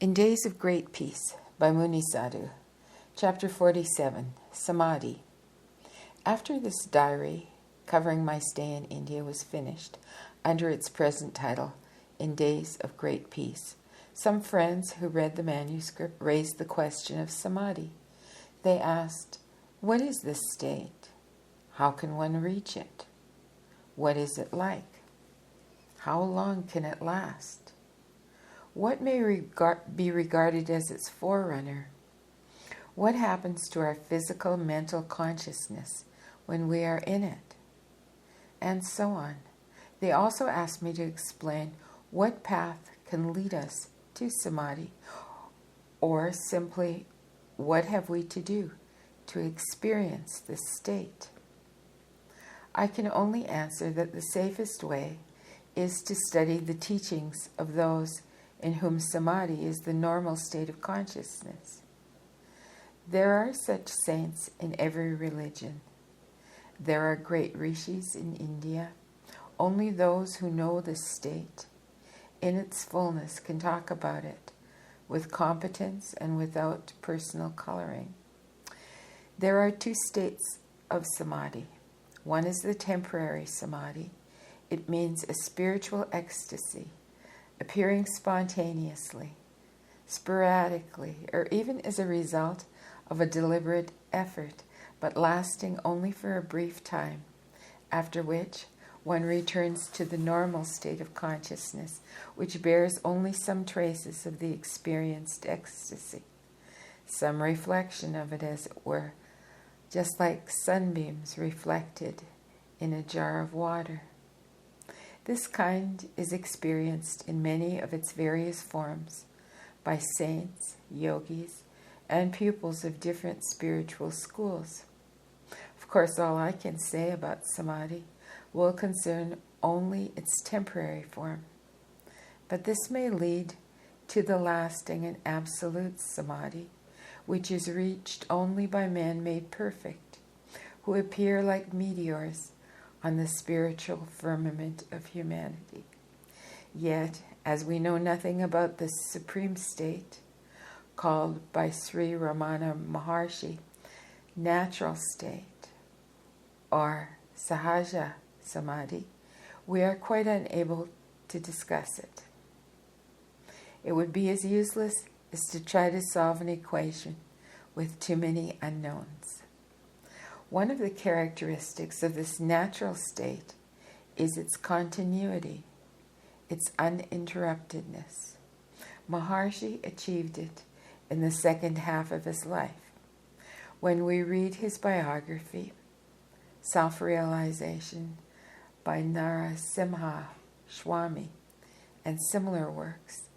In Days of Great Peace by Mouni Sadhu, Chapter 47, Samadhi. After this diary covering my stay in India was finished, under its present title, In Days of Great Peace, some friends who read the manuscript raised the question of Samadhi. They asked, what is this state? How can one reach it? What is it like? How long can it last? What may be regarded as its forerunner? What happens to our physical, mental consciousness when we are in it? And so on. They also asked me to explain what path can lead us to Samadhi, or simply, what have we to do to experience this state? I can only answer that the safest way is to study the teachings of those in whom Samadhi is the normal state of consciousness. There are such saints in every religion. There are great rishis in India. Only those who know this state in its fullness can talk about it with competence and without personal coloring. There are two states of Samadhi. One is the temporary Samadhi. It means a spiritual ecstasy, appearing spontaneously, sporadically, or even as a result of a deliberate effort, but lasting only for a brief time, after which one returns to the normal state of consciousness, which bears only some traces of the experienced ecstasy, some reflection of it, as it were, just like sunbeams reflected in a jar of water. This kind is experienced in many of its various forms by saints, yogis, and pupils of different spiritual schools. Of course, all I can say about Samadhi will concern only its temporary form, but this may lead to the lasting and absolute Samadhi, which is reached only by men made perfect, who appear like meteors on the spiritual firmament of humanity. Yet, as we know nothing about this supreme state, called by Sri Ramana Maharshi, natural state, or sahaja samadhi, we are quite unable to discuss it. It would be as useless as to try to solve an equation with too many unknowns. One of the characteristics of this natural state is its continuity, its uninterruptedness. Maharshi achieved it in the second half of his life. When we read his biography, Self-Realization by Narasimha Swami, and similar works,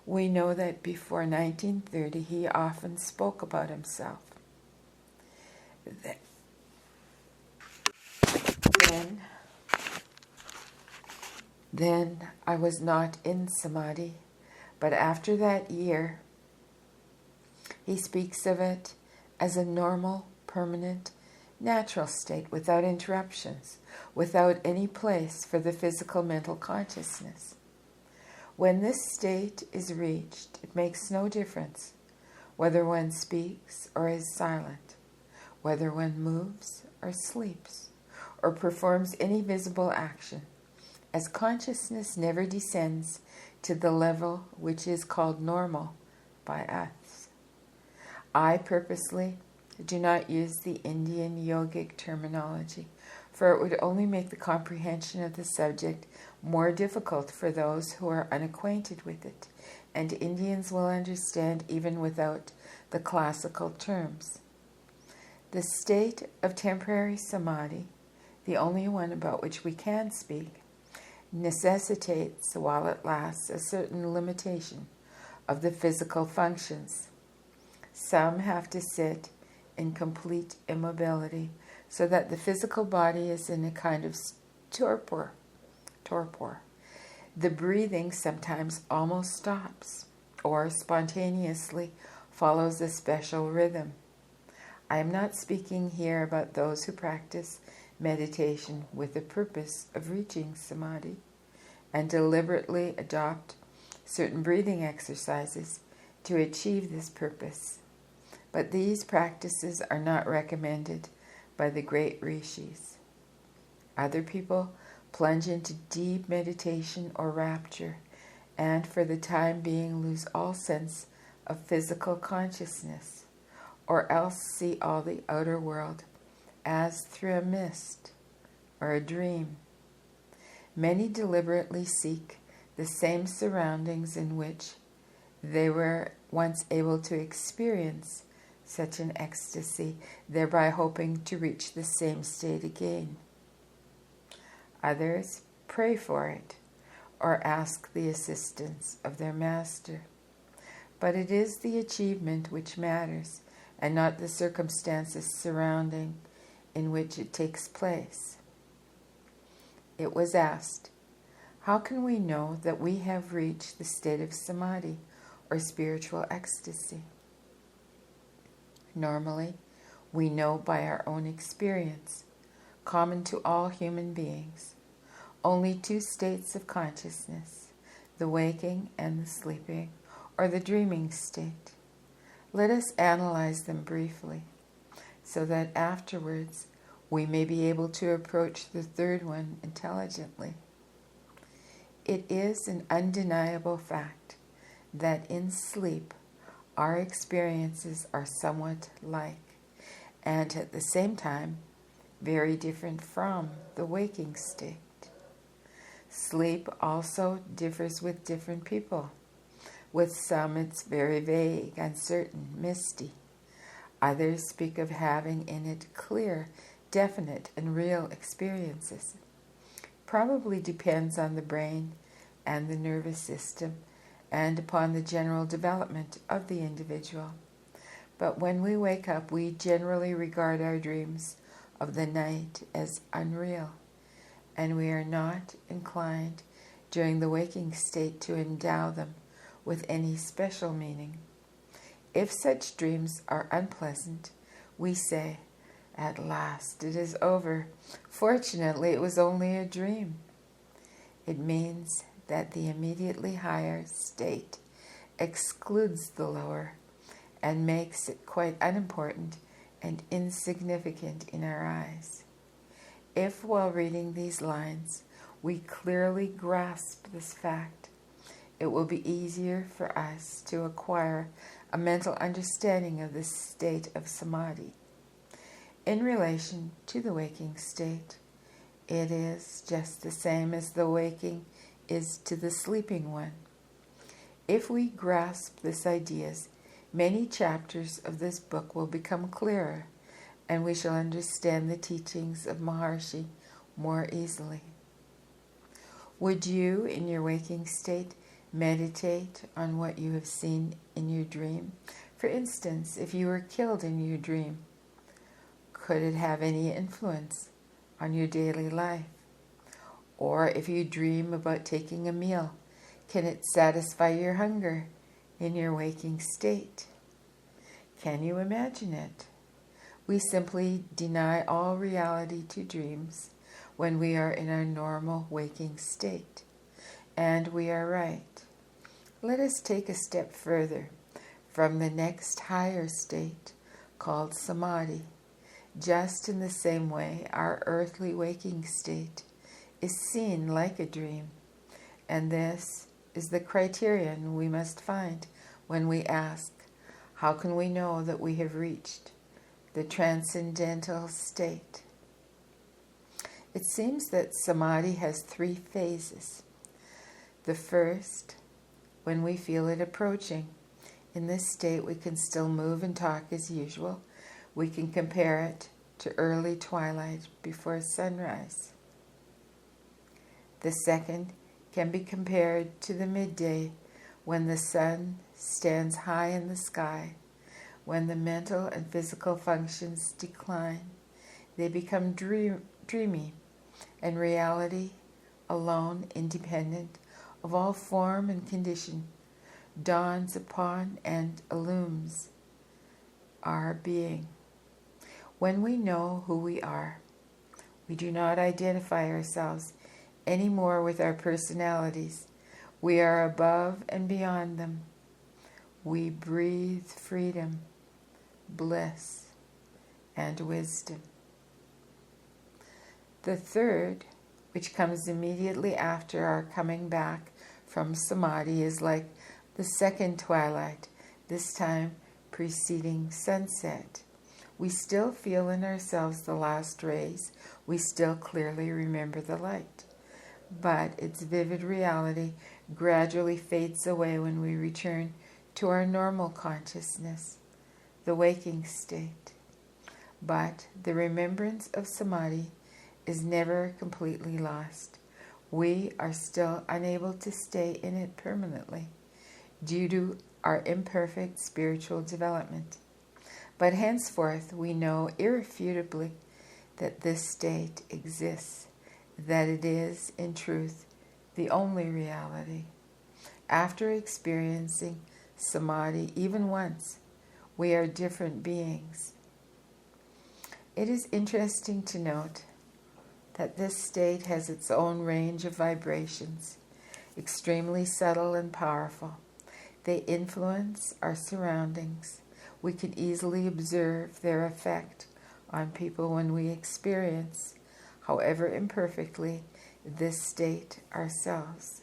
we know that before 1930 he often spoke about himself. Then I was not in Samadhi, but after that year, he speaks of it as a normal, permanent, natural state without interruptions, without any place for the physical mental consciousness. When this state is reached, it makes no difference whether one speaks or is silent, whether one moves or sleeps, or performs any visible action, as consciousness never descends to the level which is called normal by us. I purposely do not use the Indian yogic terminology, for it would only make the comprehension of the subject more difficult for those who are unacquainted with it, and Indians will understand even without the classical terms. The state of temporary samadhi, the only one about which we can speak, necessitates, while it lasts, a certain limitation of the physical functions. Some have to sit in complete immobility, so that the physical body is in a kind of torpor. The breathing sometimes almost stops, or spontaneously follows a special rhythm. I am not speaking here about those who practice meditation with the purpose of reaching Samadhi and deliberately adopt certain breathing exercises to achieve this purpose, but these practices are not recommended by the great rishis. Other people plunge into deep meditation or rapture and for the time being lose all sense of physical consciousness, or else see all the outer world as through a mist or a dream. Many deliberately seek the same surroundings in which they were once able to experience such an ecstasy, thereby hoping to reach the same state again. Others pray for it or ask the assistance of their master. But it is the achievement which matters, and not the circumstances surrounding in which it takes place. It was asked, how can we know that we have reached the state of Samadhi or spiritual ecstasy? Normally, we know by our own experience, common to all human beings, only two states of consciousness, the waking and the sleeping, or the dreaming state. Let us analyze them briefly, so that afterwards we may be able to approach the third one intelligently. It is an undeniable fact that in sleep our experiences are somewhat like, and at the same time, very different from the waking state. Sleep also differs with different people. With some it's very vague, uncertain, misty. Others speak of having in it clear, definite, and real experiences. Probably depends on the brain and the nervous system and upon the general development of the individual. But when we wake up, we generally regard our dreams of the night as unreal, and we are not inclined during the waking state to endow them with any special meaning. If such dreams are unpleasant, we say, "At last it is over. Fortunately, it was only a dream." It means that the immediately higher state excludes the lower and makes it quite unimportant and insignificant in our eyes. If, while reading these lines, we clearly grasp this fact, it will be easier for us to acquire a mental understanding of this state of Samadhi. In relation to the waking state, it is just the same as the waking is to the sleeping one. If we grasp this idea, many chapters of this book will become clearer, and we shall understand the teachings of Maharshi more easily. Would you, in your waking state, meditate on what you have seen in your dream? For instance, if you were killed in your dream, could it have any influence on your daily life? Or if you dream about taking a meal, can it satisfy your hunger in your waking state? Can you imagine it? We simply deny all reality to dreams when we are in our normal waking state. And we are right. Let us take a step further from the next higher state called Samadhi. Just in the same way, our earthly waking state is seen like a dream, and this is the criterion we must find when we ask, how can we know that we have reached the transcendental state? It seems that Samadhi has 3 phases. The first, when we feel it approaching. In this state we can still move and talk as usual. We can compare it to early twilight before sunrise. The second can be compared to the midday when the sun stands high in the sky, when the mental and physical functions decline. They become dreamy, and reality, alone, independent of all form and condition, dawns upon and illumes our being. When we know who we are, we do not identify ourselves any more with our personalities. We are above and beyond them. we breathe freedom, bliss, and wisdom. The third, which comes immediately after our coming back from Samadhi, is like the second twilight, this time preceding sunset. We still feel in ourselves the last rays. We still clearly remember the light. But its vivid reality gradually fades away when we return to our normal consciousness, the waking state. But the remembrance of Samadhi is never completely lost. We are still unable to stay in it permanently due to our imperfect spiritual development. But henceforth we know irrefutably that this state exists, that it is, in truth, the only reality. After experiencing Samadhi even once, we are different beings. It is interesting to note that this state has its own range of vibrations, extremely subtle and powerful. They influence our surroundings. We can easily observe their effect on people when we experience, however imperfectly, this state ourselves.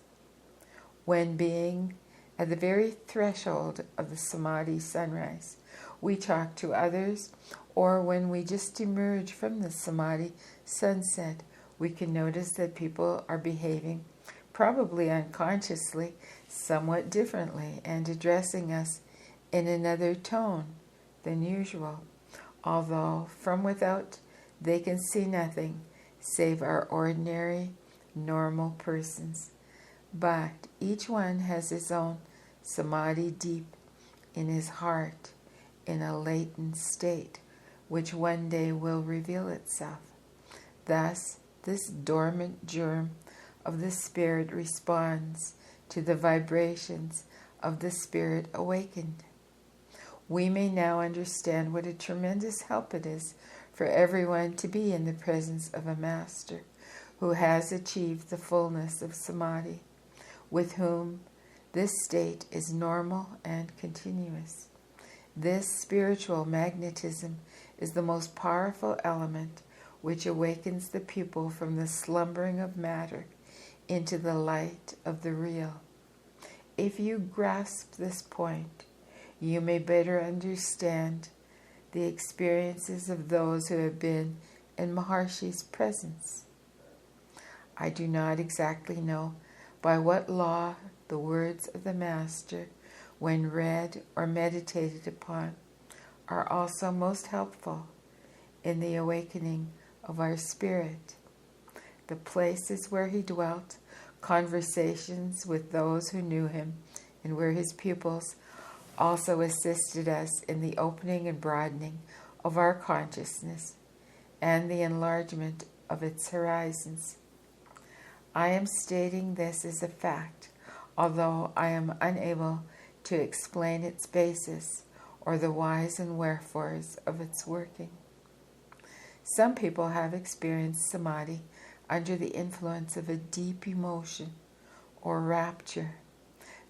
When being at the very threshold of the Samadhi sunrise, we talk to others, or when we just emerge from the Samadhi sunset, we can notice that people are behaving, probably unconsciously, somewhat differently and addressing us in another tone than usual, although from without they can see nothing save our ordinary, normal persons. But each one has his own Samadhi deep in his heart, in a latent state, which one day will reveal itself. Thus, this dormant germ of the spirit responds to the vibrations of the spirit awakened. We may now understand what a tremendous help it is for everyone to be in the presence of a master who has achieved the fullness of Samadhi, with whom this state is normal and continuous. This spiritual magnetism is the most powerful element which awakens the pupil from the slumbering of matter into the light of the real. If you grasp this point, you may better understand the experiences of those who have been in Maharshi's presence. I do not exactly know by what law the words of the Master, when read or meditated upon, are also most helpful in the awakening of our spirit. The places where he dwelt, conversations with those who knew him, and where his pupils also assisted us in the opening and broadening of our consciousness and the enlargement of its horizons. I am stating this as a fact, although I am unable to explain its basis or the whys and wherefores of its working. Some people have experienced Samadhi under the influence of a deep emotion or rapture.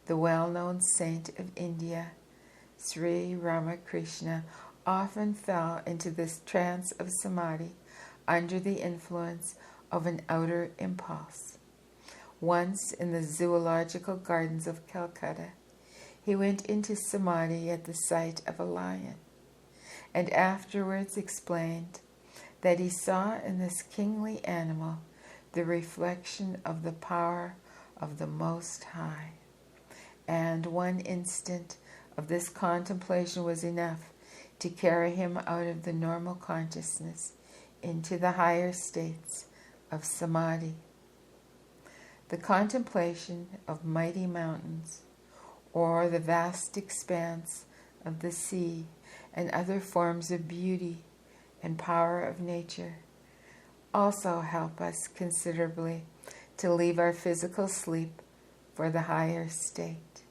The well-known saint of India, Sri Ramakrishna, often fell into this trance of Samadhi under the influence of an outer impulse. Once in the zoological gardens of Calcutta, he went into Samadhi at the sight of a lion, and afterwards explained that he saw in this kingly animal the reflection of the power of the Most High. And one instant of this contemplation was enough to carry him out of the normal consciousness into the higher states of Samadhi. The contemplation of mighty mountains, or the vast expanse of the sea, and other forms of beauty and power of nature also help us considerably to leave our physical sleep for the higher state.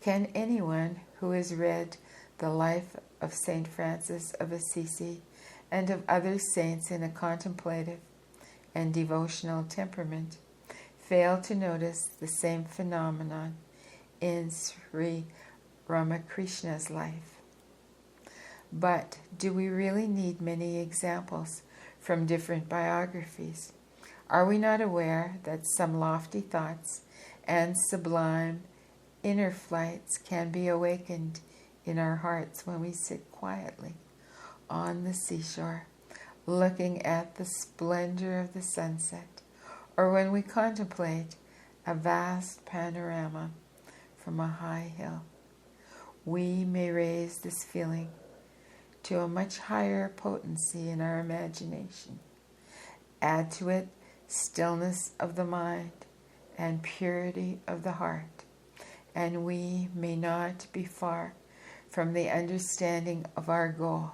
Can anyone who has read the life of St. Francis of Assisi and of other saints in a contemplative and devotional temperament fail to notice the same phenomenon in Sri Ramakrishna's life. But do we really need many examples from different biographies? Are we not aware that some lofty thoughts and sublime inner flights can be awakened in our hearts when we sit quietly on the seashore, looking at the splendor of the sunset, or when we contemplate a vast panorama from a high hill? We may raise this feeling to a much higher potency in our imagination. Add to it stillness of the mind and purity of the heart, and we may not be far from the understanding of our goal.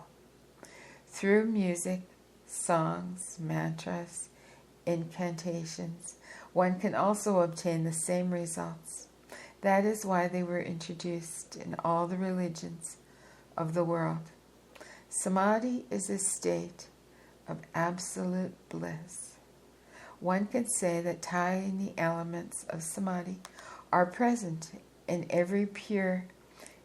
Through music, songs, mantras, incantations, one can also obtain the same results. That is why they were introduced in all the religions of the world. Samadhi is a state of absolute bliss. One can say that tiny elements of samadhi are present in every pure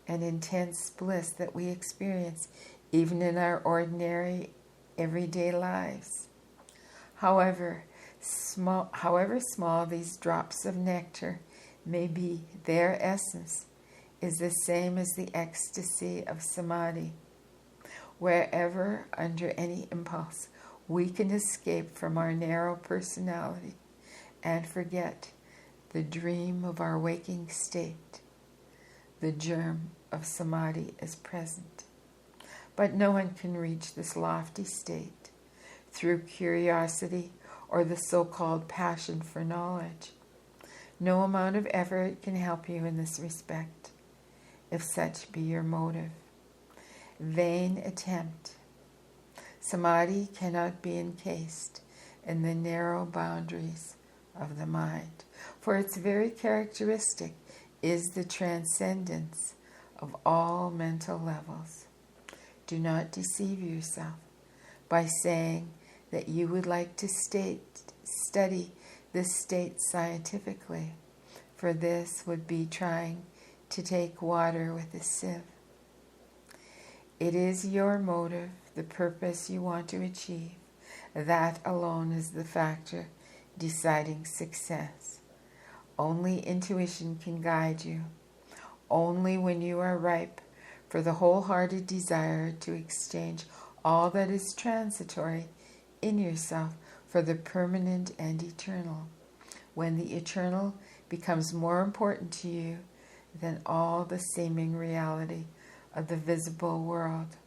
and intense bliss that we experience, even in our ordinary, everyday lives. However small these drops of nectar may be, their essence is the same as the ecstasy of samadhi. Wherever, under any impulse, we can escape from our narrow personality and forget the dream of our waking state, the germ of samadhi is present. But no one can reach this lofty state through curiosity or the so-called passion for knowledge. No amount of effort can help you in this respect, if such be your motive. Vain attempt. Samadhi cannot be encased in the narrow boundaries of the mind, for its very characteristic is the transcendence of all mental levels. Do not deceive yourself by saying that you would like to study this state scientifically, for this would be trying to take water with a sieve. It is your motive, the purpose you want to achieve. That alone is the factor deciding success. Only intuition can guide you. Only when you are ripe for the wholehearted desire to exchange all that is transitory in yourself for the permanent and eternal, when the eternal becomes more important to you than all the seeming reality of the visible world,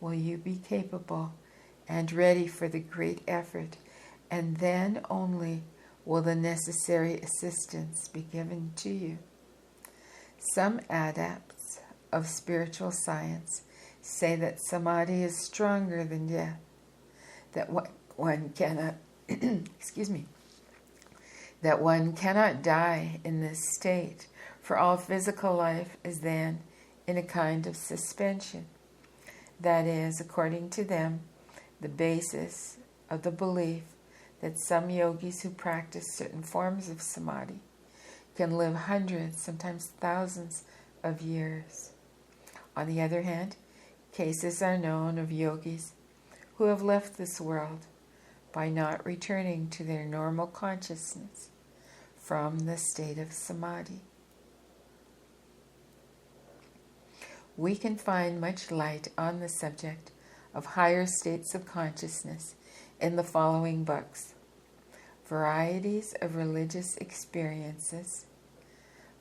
will you be capable and ready for the great effort, and then only will the necessary assistance be given to you. Some adepts of spiritual science say that samadhi is stronger than death, that one cannot that one cannot die in this state, for all physical life is then in a kind of suspension. That is, according to them, the basis of the belief that some yogis who practice certain forms of samadhi can live hundreds, sometimes thousands of years. On the other hand, cases are known of yogis who have left this world by not returning to their normal consciousness from the state of samadhi. We can find much light on the subject of higher states of consciousness in the following books: Varieties of Religious Experiences,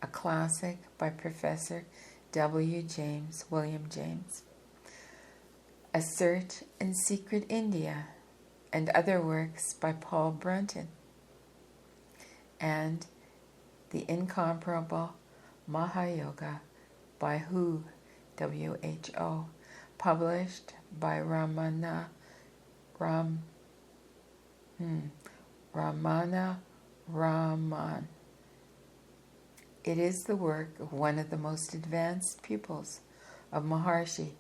a classic by Professor William James, A Search in Secret India, and other works by Paul Brunton, and The Incomparable Mahayoga by WHO, published by Ramana Maharshi. It is the work of one of the most advanced pupils of Maharshi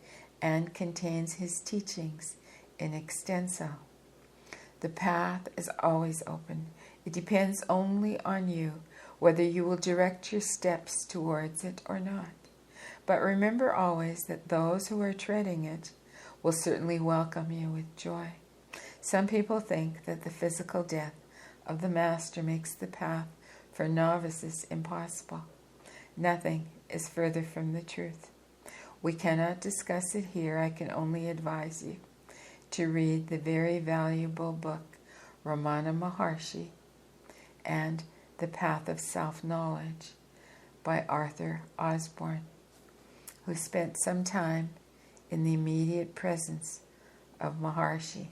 and contains his teachings in extenso. The path is always open. It depends only on you whether you will direct your steps towards it or not. But remember always that those who are treading it will certainly welcome you with joy. Some people think that the physical death of the Master makes the path for novices impossible. Nothing is further from the truth. We cannot discuss it here. I can only advise you to read the very valuable book Ramana Maharshi and The Path of Self-Knowledge by Arthur Osborne, who spent some time in the immediate presence of Maharshi.